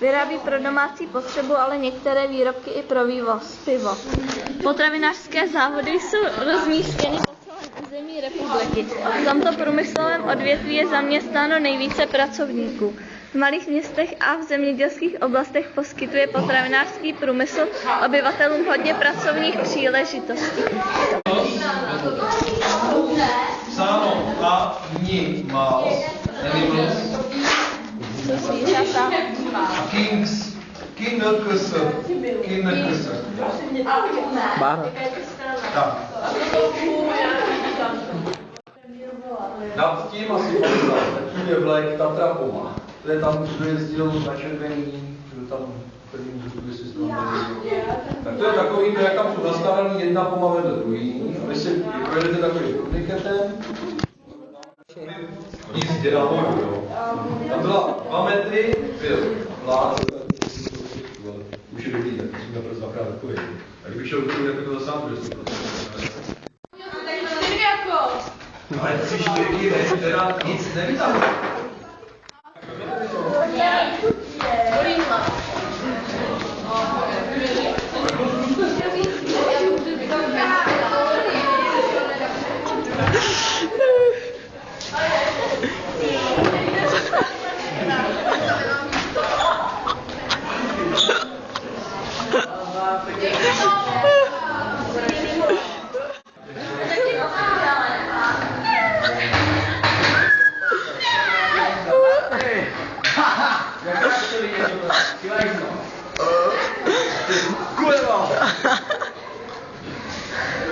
Vyrábí pro domácí potřebu, ale některé výrobky i pro vývoz. Pivo. Potravinářské závody jsou rozmístěny po celém území republiky. V tomto průmyslovém odvětví je zaměstnáno nejvíce pracovníků. V malých městech a v zemědělských oblastech poskytuje potravinářský průmysl obyvatelům hodně pracovních příležitostí. Psáno animals, Zvířata. kings, Bára. Tak. Nad tím asi 50, je vlek Tatra Poma. To je tam, kdo jezdil na červený, kdo tam první zbytku, jestli jste tam nejezdil. Tak to je takový, jak tam jsou nastavený jedna poma vedle druhý. A vy si projedete takovým turniketem. Jízdě nahoru, jo. Tam byla 2 metry, byl vlád, už je dobrý, tak musíme prostě dvakrát takový. A kdybych šel do toho, tak to sám bude 100%. Ale 3, 4, ne, teda nic nevytáhnu. Kurva!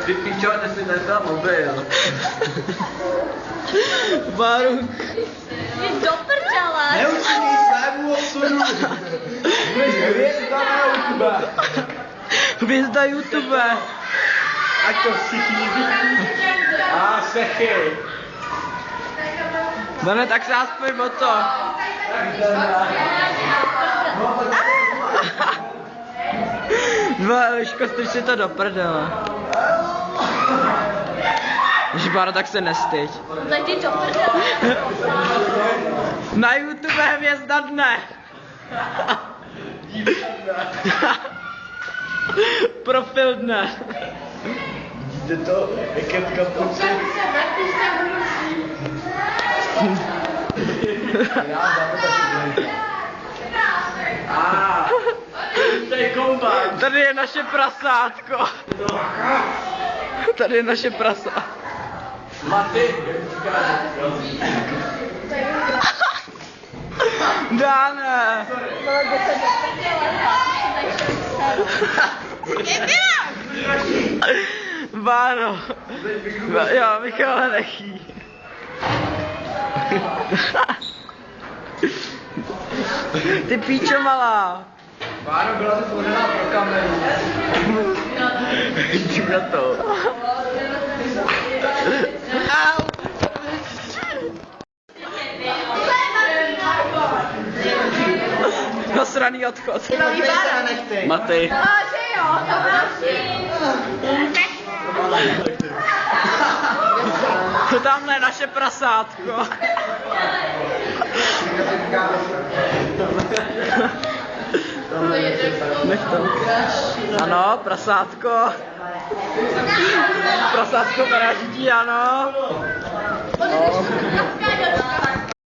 Ty pičo, nesli tady tam mobil. Báru. Jsi do prdele! Neučínej svému osudu! Budeš hvězda na YouTube! Hvězda YouTube. Ať to všichni vidí. A sechy. No ne, tak se aspoň o to. No, Eliško, strč si to do prdele. Žbára, tak se nestyď. Tak jdi do prdele! Na YouTube hvězda dne. Profil dne. Vidíte to? Jak je v kapuci? To je kombajn. Tady je naše prasátko. Tady je naše prasa. Maty. Dáne. Báro. Jo, Michale, nechý. Ty píčo malá. Báro, byla vytvořená pro kameru. Jdu na to. Au. Nasraný odchod. Matej. To tamhle je naše prasátko. Nech to. Ano, prasátko. Prasátko vraždí, ano.